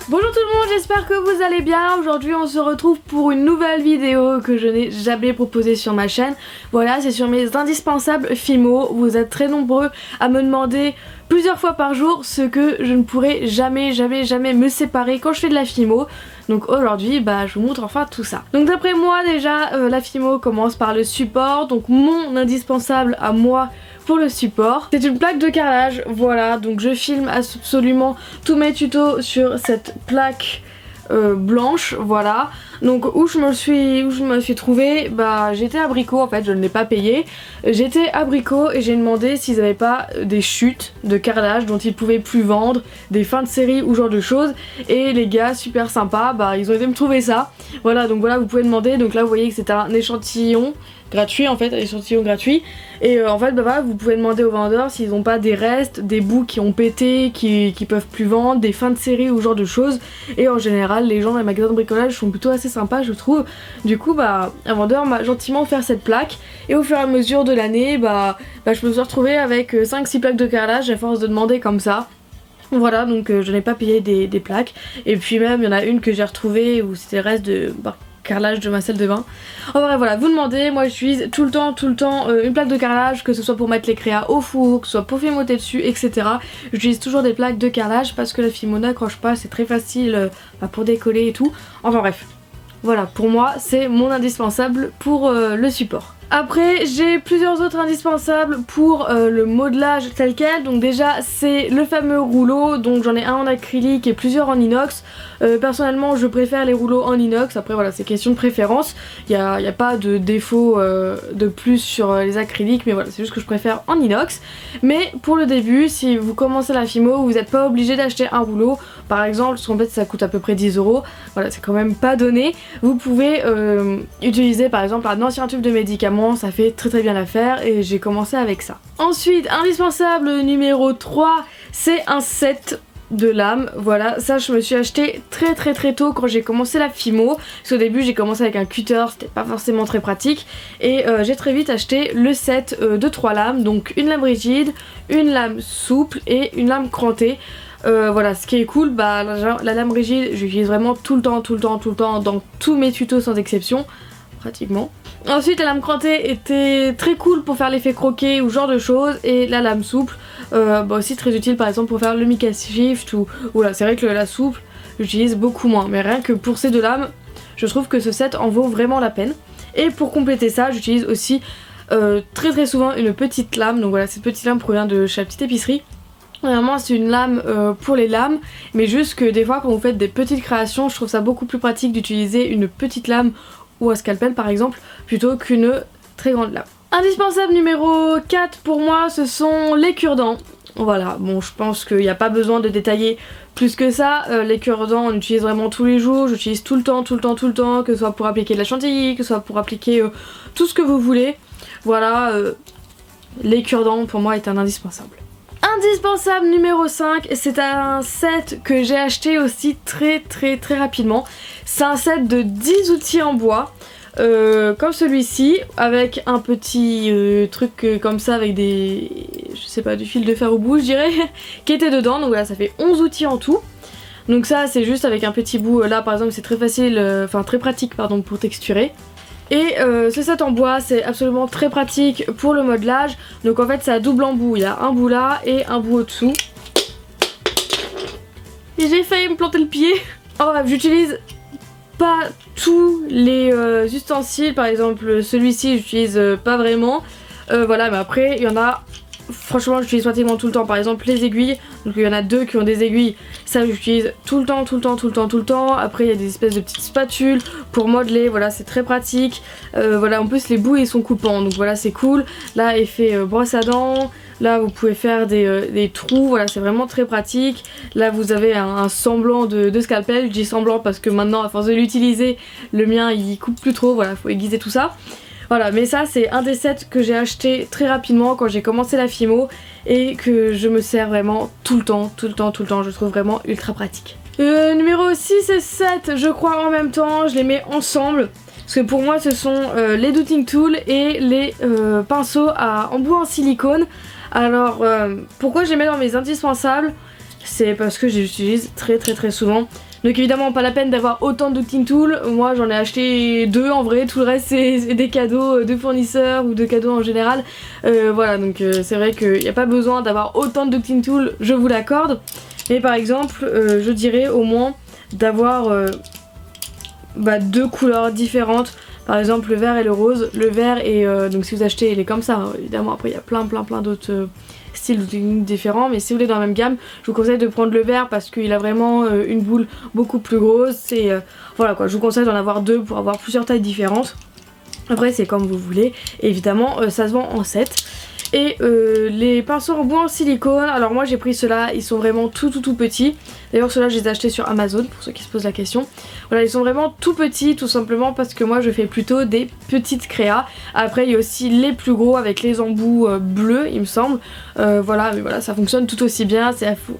Bonjour tout le monde, j'espère que vous allez bien. Aujourd'hui on se retrouve pour une nouvelle vidéo que je n'ai jamais proposée sur ma chaîne. Voilà, c'est sur mes indispensables Fimo. Vous êtes très nombreux à me demander plusieurs fois par jour ce que je ne pourrai jamais me séparer quand je fais de la Fimo. Donc aujourd'hui je vous montre enfin tout ça. Donc d'après moi déjà la Fimo commence par le support. Donc mon indispensable à moi pour le support, c'est une plaque de carrelage. Voilà, donc je filme absolument tous mes tutos sur cette plaque blanche, voilà. Donc où je me suis trouvée, j'étais à Brico, en fait je ne l'ai pas payé. J'étais à Brico et j'ai demandé s'ils avaient pas des chutes de carrelage dont ils pouvaient plus vendre, des fins de série ou genre de choses. Et les gars super sympas, ils ont été me trouver ça. Voilà, donc voilà, vous pouvez demander. Donc là vous voyez que c'est un échantillon gratuit, en fait, un échantillon gratuit. Et en fait voilà, vous pouvez demander aux vendeurs s'ils n'ont pas des restes, des bouts qui ont pété, qui peuvent plus vendre, des fins de série ou genre de choses. Et en général les gens dans les magasins de bricolage sont plutôt assez sympas, je trouve. Du coup un vendeur m'a gentiment offert cette plaque. Et au fur et à mesure de l'année je me suis retrouvée avec 5-6 plaques de carrelage à force de demander comme ça. Voilà, donc je n'ai pas payé des plaques. Et puis même il y en a une que j'ai retrouvée où c'était le reste de carrelage de ma salle de bain. En vrai voilà, vous demandez, moi j'utilise tout le temps une plaque de carrelage, que ce soit pour mettre les créas au four, que ce soit pour fimoter dessus, etc. J'utilise toujours des plaques de carrelage parce que la Fimo n'accroche pas, c'est très facile pour décoller et tout. Enfin bref, voilà, pour moi c'est mon indispensable pour le support. Après j'ai plusieurs autres indispensables pour le modelage tel quel. Donc déjà c'est le fameux rouleau, donc j'en ai un en acrylique et plusieurs en inox. Personnellement je préfère les rouleaux en inox, après voilà c'est question de préférence. Il n'y a pas de défaut de plus sur les acryliques, mais voilà c'est juste que je préfère en inox. Mais pour le début, si vous commencez la Fimo, vous n'êtes pas obligé d'acheter un rouleau. Par exemple, parce qu'en fait ça coûte à peu près 10 €, voilà c'est quand même pas donné. Vous pouvez utiliser par exemple un ancien tube de médicaments, ça fait très bien l'affaire et j'ai commencé avec ça. Ensuite, indispensable numéro 3, c'est un set de lames. Voilà, ça je me suis acheté très tôt quand j'ai commencé la Fimo, parce qu'au début j'ai commencé avec un cutter, c'était pas forcément très pratique, et j'ai très vite acheté le set de 3 lames, donc une lame rigide, une lame souple et une lame crantée. Voilà, ce qui est cool, la lame rigide j'utilise vraiment tout le temps dans tous mes tutos sans exception, pratiquement. Ensuite la lame crantée était très cool pour faire l'effet croquet ou genre de choses, et la lame souple aussi très utile par exemple pour faire le Mica Shift ou voilà, c'est vrai que la souple j'utilise beaucoup moins, mais rien que pour ces deux lames je trouve que ce set en vaut vraiment la peine. Et pour compléter ça j'utilise aussi très souvent une petite lame, donc voilà cette petite lame provient de chez la petite épicerie. Vraiment c'est une lame pour les lames, mais juste que des fois quand vous faites des petites créations je trouve ça beaucoup plus pratique d'utiliser une petite lame ou un scalpel par exemple plutôt qu'une très grande lame. Indispensable numéro 4 pour moi, ce sont les cure-dents. Voilà, bon je pense qu'il n'y a pas besoin de détailler plus que ça. Les cure-dents on utilise vraiment tous les jours, j'utilise tout le temps, que ce soit pour appliquer de la chantilly, que ce soit pour appliquer tout ce que vous voulez. Voilà, les cure-dents pour moi est un indispensable. Indispensable numéro 5, c'est un set que j'ai acheté aussi très rapidement. C'est un set de 10 outils en bois, comme celui-ci, avec un petit truc comme ça avec des, je sais pas, du fil de fer au bout je dirais, qui était dedans. Donc voilà, ça fait 11 outils en tout. Donc ça c'est juste avec un petit bout, là par exemple c'est très facile, très pratique pardon, pour texturer. Et ce set en bois c'est absolument très pratique pour le modelage. Donc en fait c'est à double embout, il y a un bout là et un bout au-dessous. Et j'ai failli me planter le pied. En bref, j'utilise pas tous les ustensiles, par exemple celui-ci j'utilise pas vraiment. Voilà, mais après il y en a, franchement j'utilise pratiquement tout le temps. Par exemple les aiguilles, donc il y en a deux qui ont des aiguilles, ça j'utilise tout le temps. Après il y a des espèces de petites spatules pour modeler, voilà c'est très pratique. Voilà, en plus les bouts ils sont coupants, donc voilà c'est cool. Là effet brosse à dents, là vous pouvez faire des trous, voilà c'est vraiment très pratique. Là vous avez un semblant de scalpel, je dis semblant parce que maintenant à force de l'utiliser le mien il coupe plus trop, voilà faut aiguiser tout ça. Voilà, mais ça c'est un des sets que j'ai acheté très rapidement quand j'ai commencé la Fimo et que je me sers vraiment tout le temps, je trouve vraiment ultra pratique. Numéro 6 et 7 je crois en même temps, je les mets ensemble parce que pour moi ce sont les Douting Tools et les pinceaux à embout en silicone. Alors pourquoi je les mets dans mes indispensables? c'est parce que je les utilise très souvent. Donc évidemment pas la peine d'avoir autant de ducting tool, moi j'en ai acheté 2 en vrai, tout le reste c'est des cadeaux de fournisseurs ou de cadeaux en général. Voilà, donc c'est vrai qu'il n'y a pas besoin d'avoir autant de ducting tool, je vous l'accorde. Mais par exemple je dirais au moins d'avoir 2 couleurs différentes. Par exemple le vert et le rose. Le vert et donc si vous achetez, il est comme ça, hein, évidemment après il y a plein d'autres styles de techniques différents, mais si vous voulez dans la même gamme, je vous conseille de prendre le vert parce qu'il a vraiment une boule beaucoup plus grosse et voilà quoi, je vous conseille d'en avoir 2 pour avoir plusieurs tailles différentes. Après c'est comme vous voulez, et évidemment ça se vend en set. Et les pinceaux en bois en silicone, alors moi j'ai pris ceux-là, ils sont vraiment tout petits. D'ailleurs ceux-là je les ai achetés sur Amazon pour ceux qui se posent la question. Voilà, ils sont vraiment tout petits tout simplement parce que moi je fais plutôt des petites créas. Après il y a aussi les plus gros avec les embouts bleus il me semble. Voilà, mais voilà, ça fonctionne tout aussi bien,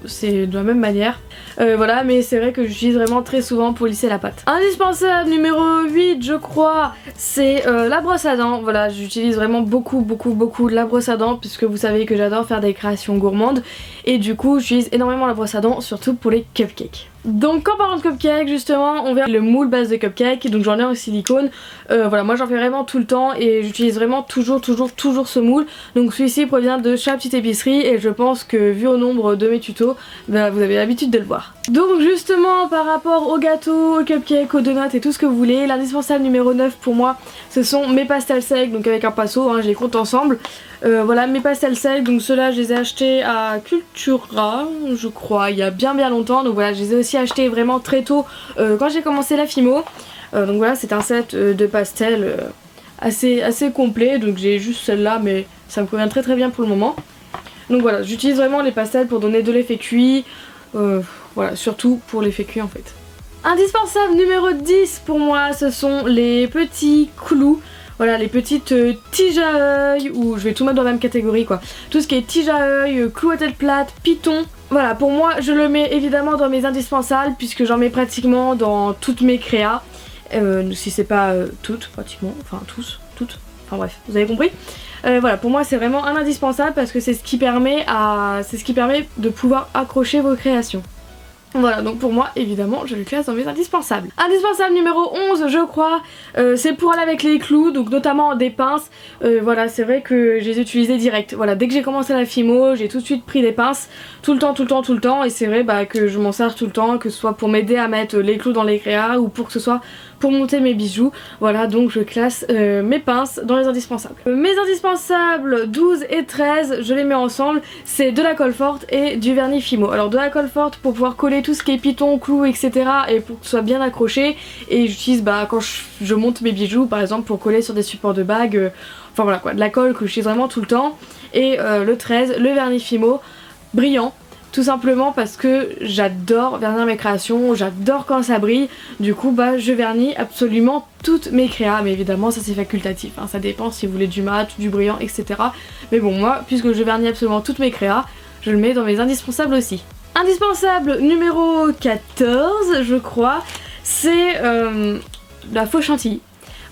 c'est de la même manière. Voilà, mais c'est vrai que j'utilise vraiment très souvent pour lisser la pâte. Indispensable numéro 8 je crois, c'est la brosse à dents. Voilà, j'utilise vraiment beaucoup la brosse à dents puisque vous savez que j'adore faire des créations gourmandes et du coup j'utilise énormément la brosse à dents, surtout pour les cupcakes. Donc en parlant de cupcakes justement, on verra le moule base de cupcake, donc j'en ai en silicone. Voilà, moi j'en fais vraiment tout le temps et j'utilise vraiment toujours ce moule. Donc celui-ci provient de Chat Petite Épicerie et je pense que vu au nombre de mes tutos, vous avez l'habitude de le voir. Donc justement par rapport aux gâteaux, aux cupcakes, aux donuts et tout ce que vous voulez, l'indispensable numéro 9 pour moi ce sont mes pastels secs, donc avec un pinceau, hein, je les compte ensemble. Voilà mes pastels secs, donc ceux-là je les ai achetés à Cultura je crois il y a bien longtemps, donc voilà je les ai aussi achetés vraiment très tôt quand j'ai commencé la Fimo. Donc voilà c'est un set de pastels assez complet, donc j'ai juste celle-là mais ça me convient très bien pour le moment. Donc voilà j'utilise vraiment les pastels pour donner de l'effet cuit, voilà surtout pour l'effet cuit en fait. Indispensable numéro 10 pour moi ce sont les petits clous. Voilà les petites tiges à œil, ou je vais tout mettre dans la même catégorie quoi. Tout ce qui est tige à œil, clou à tête plate, python. Voilà pour moi je le mets évidemment dans mes indispensables puisque j'en mets pratiquement dans toutes mes créas. Si c'est pas toutes pratiquement, enfin toutes, enfin bref vous avez compris. Voilà pour moi c'est vraiment un indispensable parce que c'est ce qui permet de pouvoir accrocher vos créations. Voilà donc pour moi évidemment je le classe dans mes indispensables. Indispensable numéro 11 je crois, c'est pour aller avec les clous, donc notamment des pinces. Voilà c'est vrai que je les ai utilisées direct. Voilà dès que j'ai commencé la Fimo j'ai tout de suite pris des pinces tout le temps et c'est vrai que je m'en sers tout le temps, que ce soit pour m'aider à mettre les clous dans les créas ou pour que ce soit pour monter mes bijoux. Voilà donc je classe mes pinces dans les indispensables. Mes indispensables 12 et 13 je les mets ensemble, c'est de la colle forte et du vernis Fimo. Alors de la colle forte pour pouvoir coller tout ce qui est python, clous etc et pour que ce soit bien accroché, et j'utilise quand je monte mes bijoux par exemple pour coller sur des supports de bagues, enfin voilà quoi, de la colle que j'utilise vraiment tout le temps. Et le 13, le vernis Fimo brillant. Tout simplement parce que j'adore vernir mes créations, j'adore quand ça brille. Du coup je vernis absolument toutes mes créas, mais évidemment ça c'est facultatif, hein. Ça dépend si vous voulez du mat, du brillant etc. Mais bon moi puisque je vernis absolument toutes mes créas, je le mets dans mes indispensables aussi. Indispensable numéro 14 je crois, c'est la faux chantilly.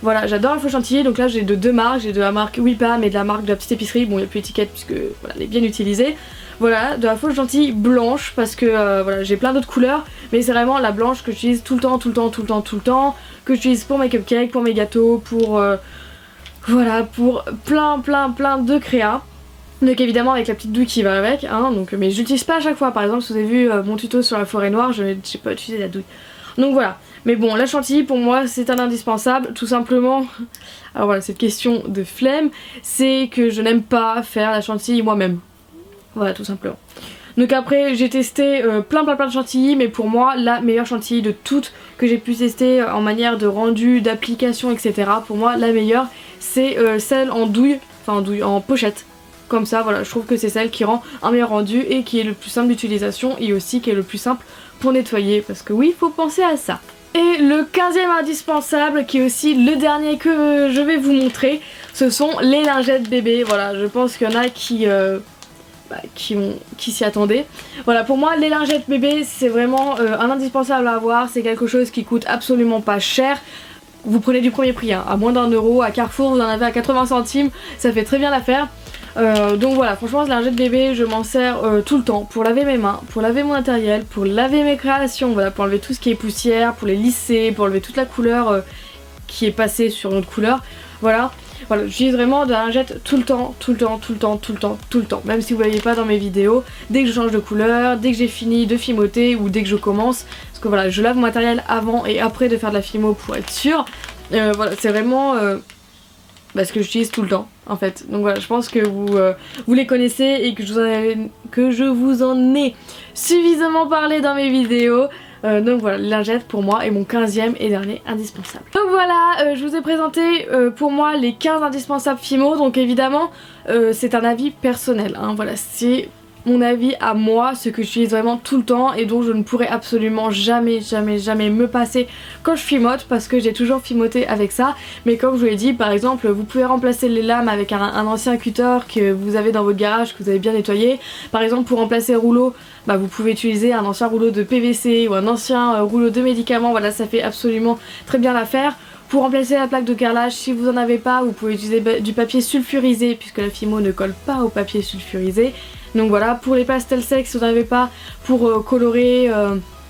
Voilà j'adore la faux chantilly, donc là j'ai de 2 marques, j'ai de la marque Wipam et de la marque de la petite épicerie, bon il n'y a plus d'étiquette puisque voilà, elle est bien utilisée. Voilà, de la fausse gentille blanche parce que voilà, j'ai plein d'autres couleurs, mais c'est vraiment la blanche que j'utilise tout le temps, que j'utilise pour mes cupcakes, pour mes gâteaux, pour voilà, pour plein de créas. Donc évidemment avec la petite douille qui va avec, hein, donc, mais j'utilise pas à chaque fois. Par exemple si vous avez vu mon tuto sur la forêt noire, je n'ai pas utilisé la douille. Donc voilà, mais bon la chantilly pour moi c'est un indispensable tout simplement. Alors voilà, cette question de flemme, c'est que je n'aime pas faire la chantilly moi-même. Voilà tout simplement. Donc après j'ai testé plein de chantilly, mais pour moi la meilleure chantilly de toutes que j'ai pu tester en manière de rendu, d'application etc. Pour moi la meilleure c'est celle en douille, enfin en douille, en pochette. Comme ça voilà, je trouve que c'est celle qui rend un meilleur rendu et qui est le plus simple d'utilisation et aussi qui est le plus simple pour nettoyer, parce que oui il faut penser à ça. Et le 15e indispensable, qui est aussi le dernier que je vais vous montrer, ce sont les lingettes bébés. Voilà, je pense qu'il y en a qui s'y attendaient. Voilà, pour moi les lingettes bébés c'est vraiment un indispensable à avoir, c'est quelque chose qui coûte absolument pas cher. Vous prenez du premier prix, hein, à moins d'1 euro, à Carrefour vous en avez à 80 centimes, ça fait très bien l'affaire. Donc voilà, franchement, ce lingette bébé, je m'en sers tout le temps pour laver mes mains, pour laver mon matériel, pour laver mes créations, voilà, pour enlever tout ce qui est poussière, pour les lisser, pour enlever toute la couleur qui est passée sur notre couleur. Voilà, j'utilise vraiment de la lingette tout le temps, tout le temps, tout le temps, tout le temps, tout le temps. Même si vous ne voyez pas dans mes vidéos, dès que je change de couleur, dès que j'ai fini de fimoter ou dès que je commence. Parce que voilà, je lave mon matériel avant et après de faire de la fimo pour être sûre. Voilà, c'est vraiment ce que j'utilise tout le temps en fait. Donc voilà, je pense que vous les connaissez et que je vous en ai suffisamment parlé dans mes vidéos. Donc voilà, la lingette pour moi est mon 15e et dernier indispensable. Donc voilà, je vous ai présenté pour moi les 15 indispensables Fimo. Donc évidemment c'est un avis personnel, hein. Voilà, c'est mon avis à moi, ce que j'utilise vraiment tout le temps et dont je ne pourrais absolument jamais me passer quand je fimote, parce que j'ai toujours fimoté avec ça. Mais comme je vous l'ai dit, par exemple, vous pouvez remplacer les lames avec un ancien cutter que vous avez dans votre garage, que vous avez bien nettoyé. Par exemple, pour remplacer le rouleau, vous pouvez utiliser un ancien rouleau de PVC ou un ancien rouleau de médicaments. Voilà, ça fait absolument très bien l'affaire. Pour remplacer la plaque de carrelage, si vous en avez pas, vous pouvez utiliser du papier sulfurisé, puisque la Fimo ne colle pas au papier sulfurisé. Donc voilà, pour les pastels secs, si vous n'en avez pas, pour colorer,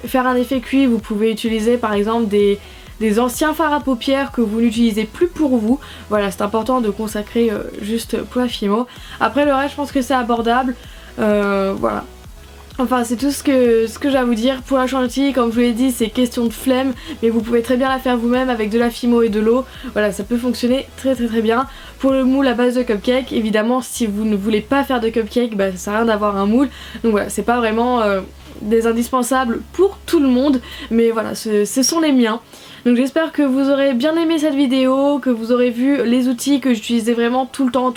faire un effet cuit, vous pouvez utiliser par exemple des anciens fards à paupières que vous n'utilisez plus pour vous. Voilà, c'est important de consacrer juste pour la Fimo. Après le reste, je pense que c'est abordable. Voilà. Enfin, c'est tout ce que j'ai à vous dire. Pour la chantilly, comme je vous l'ai dit, c'est question de flemme, mais vous pouvez très bien la faire vous-même avec de la Fimo et de l'eau. Voilà, ça peut fonctionner très bien. Pour le moule à base de cupcake, évidemment, si vous ne voulez pas faire de cupcake, ça sert à rien d'avoir un moule. Donc voilà, c'est pas vraiment des indispensables pour tout le monde, mais voilà, ce sont les miens. Donc j'espère que vous aurez bien aimé cette vidéo, que vous aurez vu les outils que j'utilisais vraiment tout le temps,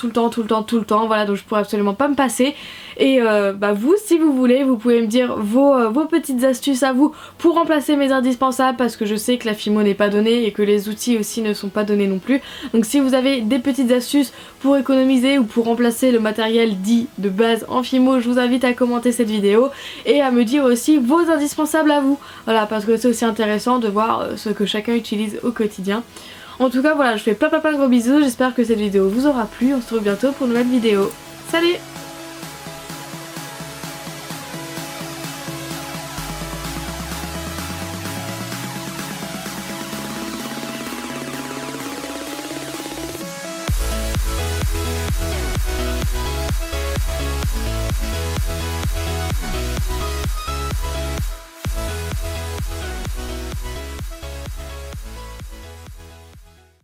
voilà, donc je pourrais absolument pas me passer. Et vous, si vous voulez, vous pouvez me dire vos petites astuces à vous pour remplacer mes indispensables, parce que je sais que la Fimo n'est pas donnée et que les outils aussi ne sont pas donnés non plus. Donc si vous avez des petites astuces pour économiser ou pour remplacer le matériel dit de base en Fimo, je vous invite à commenter cette vidéo et à me dire aussi vos indispensables à vous. Voilà, parce que c'est aussi intéressant de voir ce que chacun utilise au quotidien. En tout cas voilà, je fais plein de gros bisous, j'espère que cette vidéo vous aura plu, on se retrouve bientôt pour une nouvelle vidéo. Salut!